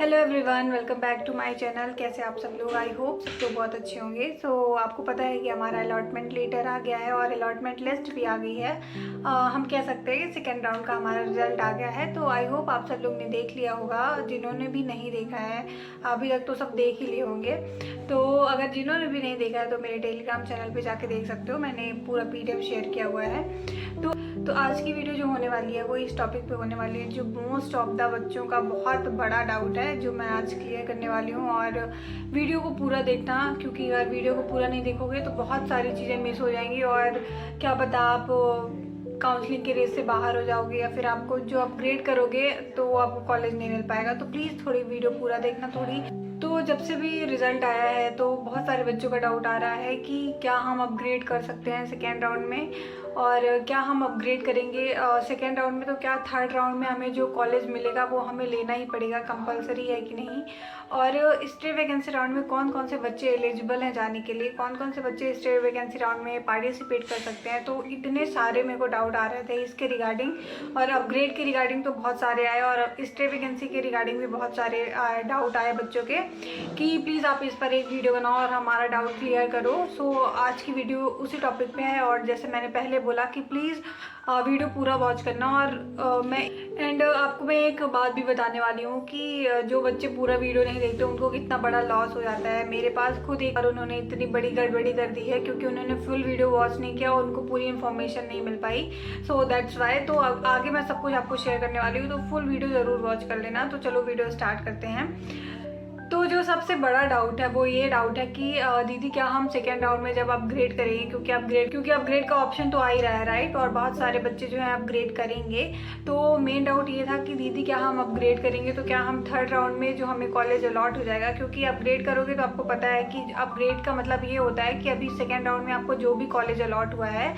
Hello everyone, welcome back to my channel. कैसे आप सब लोग? आई होप सब लोग बहुत अच्छे होंगे। आपको पता है कि हमारा अलॉटमेंट लेटर आ गया है और अलॉटमेंट लिस्ट भी आ गई है। हम कह सकते हैं कि सेकेंड राउंड का हमारा रिजल्ट आ गया है। तो आई होप आप सब लोग ने देख लिया होगा। जिन्होंने भी नहीं देखा है अभी तक तो सब देख ही लिए होंगे। तो अगर जिन्होंने भी नहीं देखा है तो मेरे टेलीग्राम चैनल पर जाके देख सकते हो। मैंने पूरा PDF शेयर किया हुआ है। तो आज की वीडियो जो होने वाली है वो इस टॉपिक पे होने वाली है, जो मोस्ट ऑफ द बच्चों का बहुत बड़ा डाउट है, जो मैं आज क्लियर करने वाली हूँ। और वीडियो को पूरा देखना, क्योंकि अगर वीडियो को पूरा नहीं देखोगे तो बहुत सारी चीज़ें मिस हो जाएंगी और क्या पता आप काउंसलिंग के रेस से बाहर हो जाओगे या फिर आपको जो अपग्रेड करोगे तो वो आपको कॉलेज नहीं मिल पाएगा। तो प्लीज़ थोड़ी वीडियो पूरा देखना। तो जब से भी रिज़ल्ट आया है तो बहुत सारे बच्चों का डाउट आ रहा है कि क्या हम अपग्रेड कर सकते हैं सेकेंड राउंड में, और क्या हम अपग्रेड करेंगे सेकेंड राउंड में, तो क्या थर्ड राउंड में हमें जो कॉलेज मिलेगा वो हमें लेना ही पड़ेगा, कंपलसरी है कि नहीं। और स्टेट वैकेंसी राउंड में कौन कौन से बच्चे एलिजिबल हैं जाने के लिए, कौन कौन से बच्चे स्टेट वैकेंसी राउंड में पार्टिसिपेट कर सकते हैं। तो इतने सारे मेरे को डाउट आ रहे थे इसके रिगार्डिंग, और अपग्रेड के रिगार्डिंग तो बहुत सारे आए और स्टेट वैकेंसी के रिगार्डिंग भी बहुत सारे डाउट आए बच्चों के कि प्लीज़ आप इस पर एक वीडियो बनाओ और हमारा डाउट क्लियर करो। आज की वीडियो उसी टॉपिक पे है। और जैसे मैंने पहले बोला कि प्लीज़ वीडियो पूरा वॉच करना। और आपको मैं एक बात भी बताने वाली हूँ कि जो बच्चे पूरा वीडियो नहीं देखते उनको कितना बड़ा लॉस हो जाता है। मेरे पास खुद एक बार उन्होंने इतनी बड़ी गड़बड़ी कर दी है क्योंकि उन्होंने फुल वीडियो वॉच नहीं किया और उनको पूरी इन्फॉर्मेशन नहीं मिल पाई। So that's why. तो आगे मैं सब कुछ आपको शेयर करने वाली हूँ, तो फुल वीडियो ज़रूर वॉच कर लेना। तो चलो वीडियो स्टार्ट करते हैं। तो जो सबसे बड़ा डाउट है वो ये डाउट है कि दीदी क्या हम सेकेंड राउंड में जब अपग्रेड करेंगे, क्योंकि अपग्रेड का ऑप्शन तो आ ही रहा है, राइट। और बहुत सारे बच्चे जो है अपग्रेड करेंगे। तो मेन डाउट ये था कि दीदी क्या हम अपग्रेड करेंगे तो क्या हम थर्ड राउंड में जो हमें कॉलेज अलॉट हो जाएगा, क्योंकि अपग्रेड करोगे तो आपको पता है कि अपग्रेड का मतलब ये होता है कि अभी सेकेंड राउंड में आपको जो भी कॉलेज अलॉट हुआ है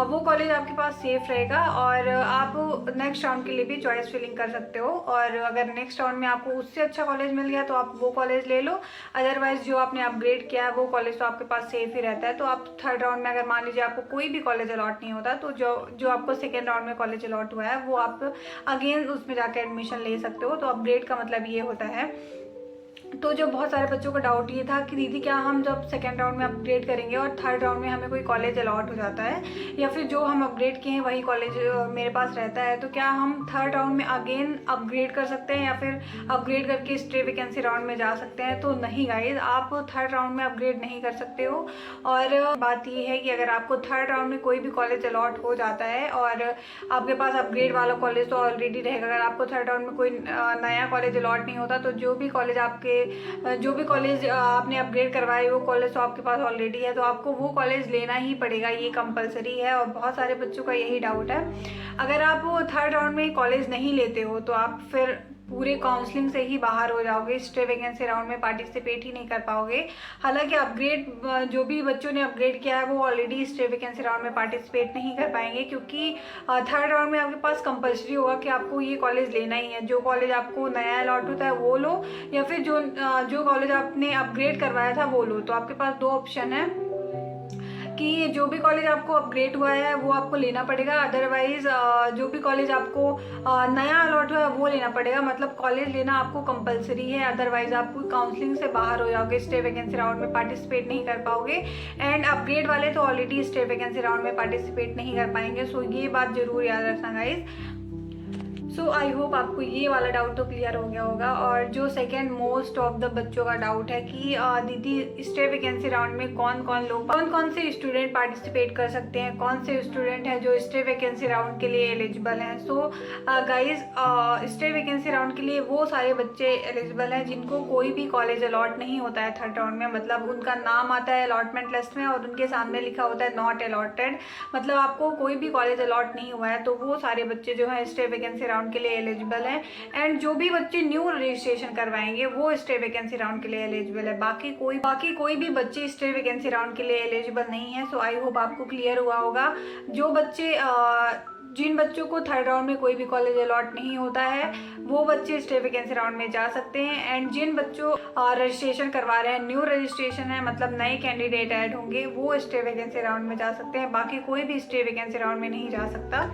वो कॉलेज आपके पास सेफ रहेगा और आप नेक्स्ट राउंड के लिए भी चॉइस फिलिंग कर सकते हो। और अगर नेक्स्ट राउंड में आपको उससे अच्छा कॉलेज मिल गया तो आप वो कॉलेज ले लो, अदरवाइज जो आपने अपग्रेड किया है वो कॉलेज तो आपके पास सेफ ही रहता है। तो आप थर्ड राउंड में अगर मान लीजिए आपको कोई भी कॉलेज अलॉट नहीं होता तो जो आपको सेकेंड राउंड में कॉलेज अलॉट हुआ है वो आप अगेन उसमें जाकर एडमिशन ले सकते हो। तो अपग्रेड का मतलब ये होता है। तो जो बहुत सारे बच्चों का डाउट ये था कि दीदी क्या हम जब सेकेंड राउंड में अपग्रेड करेंगे और थर्ड राउंड में हमें कोई कॉलेज अलॉट हो जाता है या फिर जो हम अपग्रेड किए हैं वही कॉलेज मेरे पास रहता है, तो क्या हम थर्ड राउंड में अगेन अपग्रेड कर सकते हैं या फिर अपग्रेड करके स्टेट वैकेंसी राउंड में जा सकते हैं। तो नहीं गाइज, आप थर्ड राउंड में अपग्रेड नहीं कर सकते हो। और बात ये है कि अगर आपको थर्ड राउंड में कोई भी कॉलेज अलॉट हो जाता है और आपके पास अपग्रेड वाला कॉलेज तो ऑलरेडी रहेगा, अगर आपको थर्ड राउंड में कोई नया कॉलेज अलॉट नहीं होता तो जो भी कॉलेज आपने अपग्रेड करवाए वो कॉलेज तो आपके पास ऑलरेडी है, तो आपको वो कॉलेज लेना ही पड़ेगा, ये कंपलसरी है। और बहुत सारे बच्चों का यही डाउट है। अगर आप थर्ड राउंड में कॉलेज नहीं लेते हो तो आप फिर पूरे काउंसलिंग से ही बाहर हो जाओगे, स्टेट वैकेंसी राउंड में पार्टिसिपेट ही नहीं कर पाओगे। हालांकि अपग्रेड जो भी बच्चों ने अपग्रेड किया है वो ऑलरेडी स्टेट वैकेंसी राउंड में पार्टिसिपेट नहीं कर पाएंगे, क्योंकि थर्ड राउंड में आपके पास कंपलसरी होगा कि आपको ये कॉलेज लेना ही है। जो कॉलेज आपको नया अलॉट होता है वो लो या फिर जो कॉलेज आपने अपग्रेड करवाया था वो लो। तो आपके पास दो ऑप्शन है कि जो भी कॉलेज आपको अपग्रेड हुआ है वो आपको लेना पड़ेगा, अदरवाइज जो भी कॉलेज आपको नया अलॉट हुआ है वो लेना पड़ेगा। मतलब कॉलेज लेना आपको कंपलसरी है, अदरवाइज आप काउंसलिंग से बाहर हो जाओगे, स्टेट वैकेंसी राउंड में पार्टिसिपेट नहीं कर पाओगे। एंड अपग्रेड वाले तो ऑलरेडी स्टेट वैकेंसी राउंड में पार्टिसिपेट नहीं कर पाएंगे। सो ये बात जरूर याद रखना गाइज। सो आई होप आपको ये वाला डाउट तो क्लियर हो गया होगा। और जो सेकेंड मोस्ट ऑफ द बच्चों का डाउट है कि दीदी स्टेट वैकेंसी राउंड में कौन कौन से स्टूडेंट पार्टिसिपेट कर सकते हैं, कौन से स्टूडेंट हैं जो स्टेट वैकेंसी राउंड के लिए एलिजिबल हैं। So guys, state vacancy round के लिए वो सारे बच्चे एलिजिबल हैं जिनको कोई भी कॉलेज अलॉट नहीं होता है थर्ड राउंड में। मतलब उनका नाम आता है अलॉटमेंट लिस्ट में और उनके सामने लिखा होता है नॉट अलॉटेड, मतलब आपको कोई भी कॉलेज अलॉट नहीं हुआ है। तो वो सारे बच्चे जो है स्टेट वैकेंसी राउंड के लिए एलिजिबल है। एंड जो भी बच्चे न्यू रजिस्ट्रेशन करवाएंगे वो स्टेट वैकेंसी राउंड के लिए एलिजिबल है। बाकी कोई भी बच्चे स्टेट वैकेंसी राउंड के लिए एलिजिबल नहीं है। सो आई होप आपको क्लियर हुआ होगा। जिन बच्चों को थर्ड राउंड में कोई भी कॉलेज अलॉट नहीं होता है वो बच्चे स्टेट वैकेंसी राउंड में जा सकते हैं। एंड जिन बच्चों रजिस्ट्रेशन करवा रहे हैं, न्यू रजिस्ट्रेशन है, मतलब नए कैंडिडेट ऐड होंगे, वो स्टेट वैकेंसी राउंड में जा सकते हैं। बाकी कोई भी स्टेट वैकेंसी राउंड में नहीं जा सकता।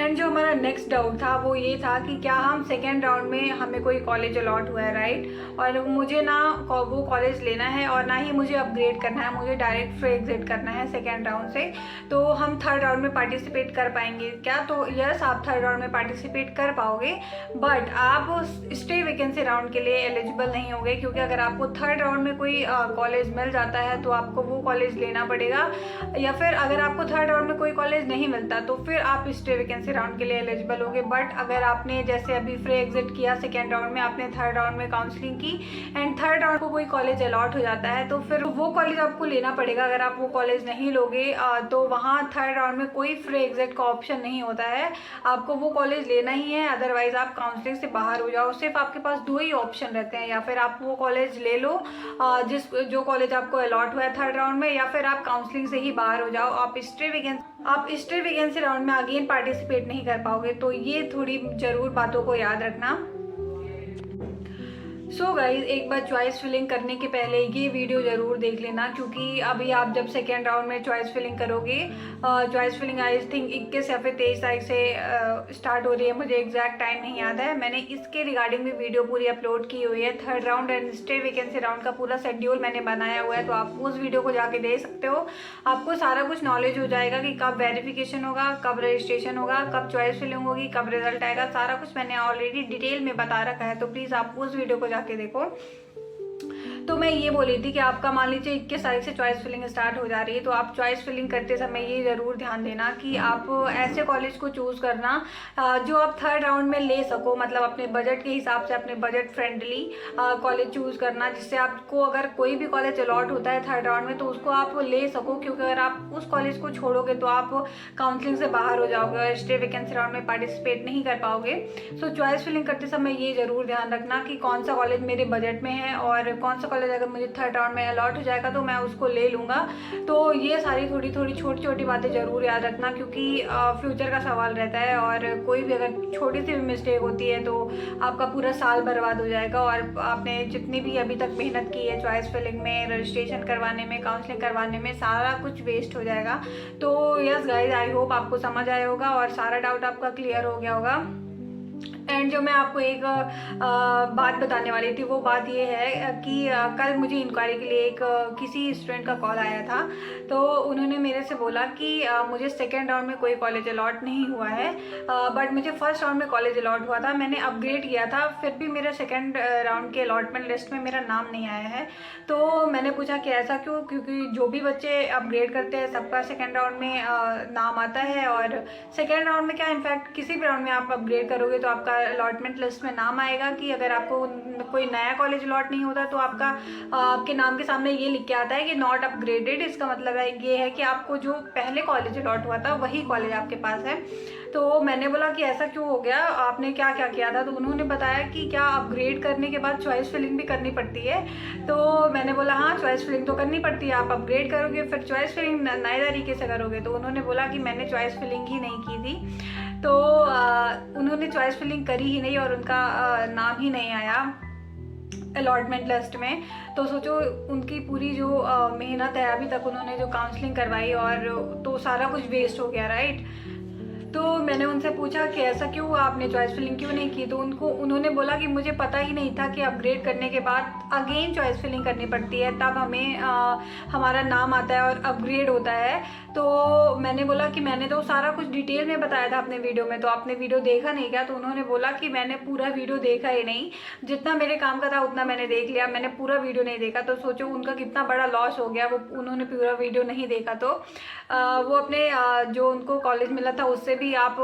एंड जो हमारा नेक्स्ट डाउट था वो ये था कि क्या हम सेकेंड राउंड में हमें कोई कॉलेज अलॉट हुआ है, राइट, और मुझे ना वो कॉलेज लेना है और ना ही मुझे अपग्रेड करना है, मुझे डायरेक्ट फ्री एग्जिट करना है सेकेंड राउंड से, तो हम थर्ड राउंड में पार्टिसिपेट कर पाएंगे क्या? तो यस, आप थर्ड राउंड में पार्टिसिपेट कर पाओगे, बट आप स्टे वैकेंसी राउंड के लिए एलिजिबल नहीं होंगे, क्योंकि अगर आपको थर्ड राउंड में कोई कॉलेज मिल जाता है तो आपको वो कॉलेज लेना पड़ेगा, या फिर अगर आपको थर्ड राउंड में कोई कॉलेज नहीं मिलता तो फिर आप स्टे वैकेंसी राउंड के लिए एलिजिबल होगे। बट अगर आपने जैसे अभी फ्री एग्जिट किया सेकेंड राउंड में, आपने थर्ड राउंड में काउंसलिंग की एंड थर्ड राउंड को कोई कॉलेज अलॉट हो जाता है तो फिर वो कॉलेज आपको लेना पड़ेगा। अगर आप वो कॉलेज नहीं लोगे तो वहाँ थर्ड राउंड में कोई फ्री एग्जिट का ऑप्शन नहीं होता है, आपको वो कॉलेज लेना ही है, अदरवाइज आप काउंसलिंग से बाहर हो जाओ। सिर्फ आपके पास दो ही ऑप्शन रहते हैं, या फिर आप वो कॉलेज ले लो जो कॉलेज आपको अलॉट हुआ है थर्ड राउंड में, या फिर आप काउंसलिंग से ही बाहर हो जाओ। आप स्टे वैकेंसी राउंड में अगेन पार्टिसिपेट नहीं कर पाओगे, तो ये थोड़ी जरूर बातों को याद रखना। सो गाइज, एक बार चॉइस फिलिंग करने के पहले ये वीडियो ज़रूर देख लेना, क्योंकि अभी आप जब सेकेंड राउंड में चॉइस फिलिंग करोगे, चॉइस फिलिंग आई थिंक 21 या फिर 23 तारीख से स्टार्ट हो रही है, मुझे एग्जैक्ट टाइम नहीं याद है। मैंने इसके रिगार्डिंग भी वीडियो पूरी अपलोड की हुई है, third round and stay vacancy round का पूरा शेड्यूल मैंने बनाया हुआ है, तो आप उस वीडियो को जाके देख सकते हो। आपको सारा कुछ नॉलेज हो जाएगा कि कब वेरिफिकेशन होगा, कब रजिस्ट्रेशन होगा, कब चॉइस फिलिंग होगी, कब रिजल्ट आएगा, सारा कुछ मैंने ऑलरेडी डिटेल में बता रखा है, तो प्लीज़ आप उस वीडियो को के देखो। तो मैं ये बोली थी कि आपका मान लीजिए 21 तारीख से चॉइस फिलिंग स्टार्ट हो जा रही है, तो आप चॉइस फिलिंग करते समय ये ज़रूर ध्यान देना कि आप ऐसे कॉलेज को चूज़ करना जो आप थर्ड राउंड में ले सको, मतलब अपने बजट के हिसाब से, अपने बजट फ्रेंडली कॉलेज चूज़ करना, जिससे आपको अगर कोई भी कॉलेज अलॉट होता है थर्ड राउंड में तो उसको आप ले सको, क्योंकि अगर आप उस कॉलेज को छोड़ोगे तो आप काउंसलिंग से बाहर हो जाओगे और स्टे वैकेंसी राउंड में पार्टिसिपेट नहीं कर पाओगे। सो चॉइस फिलिंग करते समय ये ज़रूर ध्यान रखना कि कौन सा कॉलेज मेरे बजट में है और कौन सा कॉलेज अगर मुझे थर्ड राउंड में अलॉट हो जाएगा तो मैं उसको ले लूँगा। तो ये सारी थोड़ी छोटी छोटी बातें ज़रूर याद रखना, क्योंकि फ्यूचर का सवाल रहता है और कोई भी अगर छोटी सी भी मिस्टेक होती है तो आपका पूरा साल बर्बाद हो जाएगा और आपने जितनी भी अभी तक मेहनत की है चॉइस फिलिंग में, रजिस्ट्रेशन करवाने में, काउंसलिंग करवाने में, सारा कुछ वेस्ट हो जाएगा। तो यस गाइज, आई होप आपको समझ आया होगा और सारा डाउट आपका क्लियर हो गया होगा। एंड जो मैं आपको एक बात बताने वाली थी वो बात ये है कि कल मुझे इंक्वायरी के लिए किसी स्टूडेंट का कॉल आया था, तो उन्होंने मेरे से बोला कि मुझे सेकेंड राउंड में कोई कॉलेज अलॉट नहीं हुआ है, बट मुझे फर्स्ट राउंड में कॉलेज अलॉट हुआ था, मैंने अपग्रेड किया था, फिर भी मेरे सेकेंड राउंड के अलॉटमेंट लिस्ट में मेरा नाम नहीं आया है। तो मैंने पूछा कि ऐसा क्यों, क्योंकि जो भी बच्चे अपग्रेड करते हैं सबका सेकेंड राउंड में नाम आता है, और सेकेंड राउंड में क्या, इनफैक्ट किसी भी राउंड में आप अपग्रेड करोगे तो आपका अलॉटमेंट लिस्ट में नाम आएगा कि अगर आपको कोई नया कॉलेज अलॉट नहीं होता तो आपके नाम के सामने ये लिख के आता है कि नॉट अपग्रेडेड। इसका मतलब है ये है कि आपको जो पहले कॉलेज अलॉट हुआ था वही कॉलेज आपके पास है। तो मैंने बोला कि ऐसा क्यों हो गया, आपने क्या क्या किया था? तो उन्होंने बताया कि क्या अपग्रेड करने के बाद चॉइस फिलिंग भी करनी पड़ती है। तो मैंने बोला हाँ, चॉइस फिलिंग तो करनी पड़ती है, आप अपग्रेड करोगे फिर चॉइस फिलिंग नए तरीके से करोगे। तो उन्होंने बोला कि मैंने चॉइस फिलिंग ही नहीं की थी, तो उन्होंने चॉइस फिलिंग करी ही नहीं और उनका नाम ही नहीं आया अलॉटमेंट लिस्ट में। तो सोचो उनकी पूरी जो मेहनत है अभी तक, उन्होंने जो काउंसलिंग करवाई और तो सारा कुछ वेस्ट हो गया, राइट। तो मैंने उनसे पूछा कि ऐसा क्यों, आपने चॉइस फिलिंग क्यों नहीं की? तो उन्होंने बोला कि मुझे पता ही नहीं था कि अपग्रेड करने के बाद अगेन चॉइस फिलिंग करनी पड़ती है, तब हमें हमारा नाम आता है और अपग्रेड होता है। तो मैंने बोला कि मैंने तो सारा कुछ डिटेल में बताया था अपने वीडियो में, तो आपने वीडियो देखा नहीं क्या? तो उन्होंने बोला कि मैंने पूरा वीडियो देखा ही नहीं, जितना मेरे काम का था उतना मैंने देख लिया, मैंने पूरा वीडियो नहीं देखा। तो सोचो उनका कितना बड़ा लॉस हो गया, वो उन्होंने पूरा वीडियो नहीं देखा। तो वो अपने जो उनको कॉलेज मिला था उससे भी आप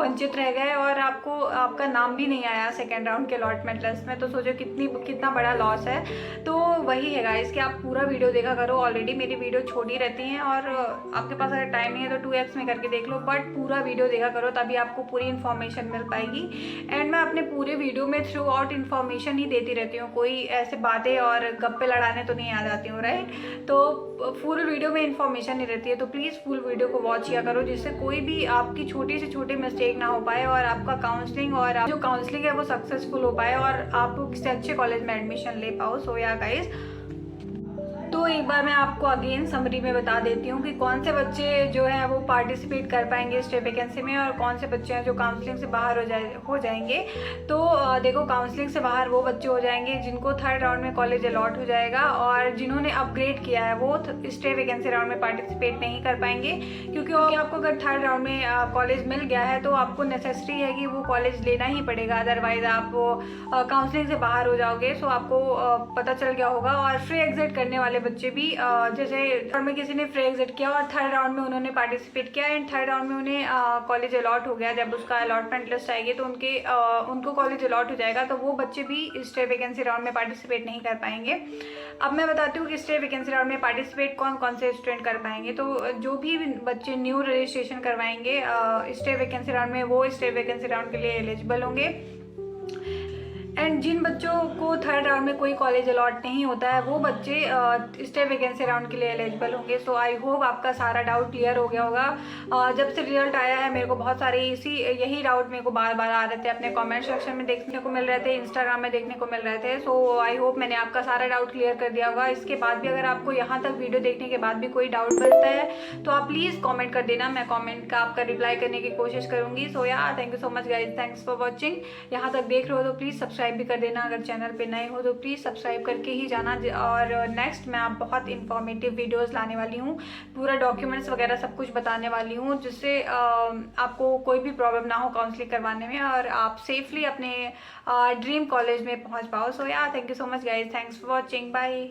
वंचित रह गए और आपका नाम भी नहीं आया सेकेंड राउंड के अलॉटमेंट लिस्ट में। तो सोचो कितना बड़ा लॉस है। तो वही है गाइस कि आप पूरा वीडियो देखा करो। ऑलरेडी मेरी वीडियो छोटी रहती हैं और आपके पास अगर टाइम नहीं है तो 2x में करके देख लो, बट पूरा वीडियो देखा करो, तभी आपको पूरी इन्फॉर्मेशन मिल पाएगी। एंड मैं अपने पूरे वीडियो में थ्रू आउट इन्फॉर्मेशन ही देती रहती हूँ, कोई ऐसे बातें और गप्पे लड़ाने तो नहीं आ जाती हूँ, राइट। तो फुल वीडियो में इन्फॉर्मेशन नहीं रहती है, तो प्लीज़ फुल वीडियो को वॉच किया करो, जिससे कोई भी आपकी छोटी से छोटी मिस्टेक ना हो पाए और आपका काउंसलिंग और जो काउंसलिंग है वो सक्सेसफुल हो पाए और आप किसी अच्छे कॉलेज में एडमिशन ले पाओ। सो या गाइस, तो तो एक बार मैं आपको अगेन समरी में बता देती हूँ कि कौन से बच्चे जो है वो पार्टिसिपेट कर पाएंगे स्टे वैकेंसी में और कौन से बच्चे हैं जो काउंसलिंग से बाहर हो जाएंगे। तो देखो, काउंसलिंग से बाहर वो बच्चे हो जाएंगे जिनको थर्ड राउंड में कॉलेज अलॉट हो जाएगा, और जिन्होंने अपग्रेड किया है वो स्टे वैकेंसी राउंड में पार्टिसिपेट नहीं कर पाएंगे, क्योंकि आपको अगर थर्ड राउंड में कॉलेज मिल गया है तो आपको नेसेसरी है कि वो कॉलेज लेना ही पड़ेगा, अदरवाइज आप वो काउंसलिंग से बाहर हो जाओगे। सो आपको पता चल गया होगा। और फ्री एग्जिट करने वाले बच्चे भी, जैसे राउंड में किसी ने फ्री एग्जिट किया और थर्ड राउंड में उन्होंने पार्टिसिपेट किया एंड थर्ड राउंड में उन्हें कॉलेज अलॉट हो गया, जब उसका अलॉटमेंट लिस्ट आएगी तो उनको कॉलेज अलॉट हो जाएगा, तो वो बच्चे भी स्टे वैकेंसी राउंड में पार्टिसिपेट नहीं कर पाएंगे। अब मैं बताती हूँ कि स्टे वैकेंसी राउंड में पार्टिसिपेट कौन कौन से स्टूडेंट कर पाएंगे। तो जो भी बच्चे न्यू रजिस्ट्रेशन करवाएंगे स्टे वैकेंसी राउंड में, वो स्टे वैकेंसी राउंड के लिए एलिजिबल होंगे। एंड जिन बच्चों को थर्ड राउंड में कोई कॉलेज अलॉट नहीं होता है वो बच्चे स्टे वैकेंसी राउंड के लिए एलिजिबल होंगे। सो आई होप आपका सारा डाउट क्लियर हो गया होगा। जब से रिजल्ट आया है मेरे को बहुत सारे यही डाउट मेरे को बार बार आ रहे थे, अपने कमेंट सेक्शन में देखने को मिल रहे थे, इंस्टाग्राम में देखने को मिल रहे थे। सो आई होप मैंने आपका सारा डाउट क्लियर कर दिया होगा। इसके बाद भी अगर आपको यहाँ तक वीडियो देखने के बाद भी कोई डाउट बचता है तो आप प्लीज़ कॉमेंट कर देना, मैं कॉमेंट का आपका रिप्लाई करने की कोशिश करूँगी। सो yeah thank you so much guys, thanks for watching. यहाँ तक देख रहे हो तो प्लीज़ सब्सक्राइब भी कर देना, अगर चैनल पे नए हो तो प्लीज़ सब्सक्राइब करके ही जाना। और नेक्स्ट मैं आप बहुत इन्फॉर्मेटिव वीडियोस लाने वाली हूँ, पूरा डॉक्यूमेंट्स वगैरह सब कुछ बताने वाली हूँ, जिससे आपको कोई भी प्रॉब्लम ना हो काउंसलिंग करवाने में और आप सेफली अपने ड्रीम कॉलेज में पहुँच पाओ। So yeah thank you so much guys, thanks for watching, bye.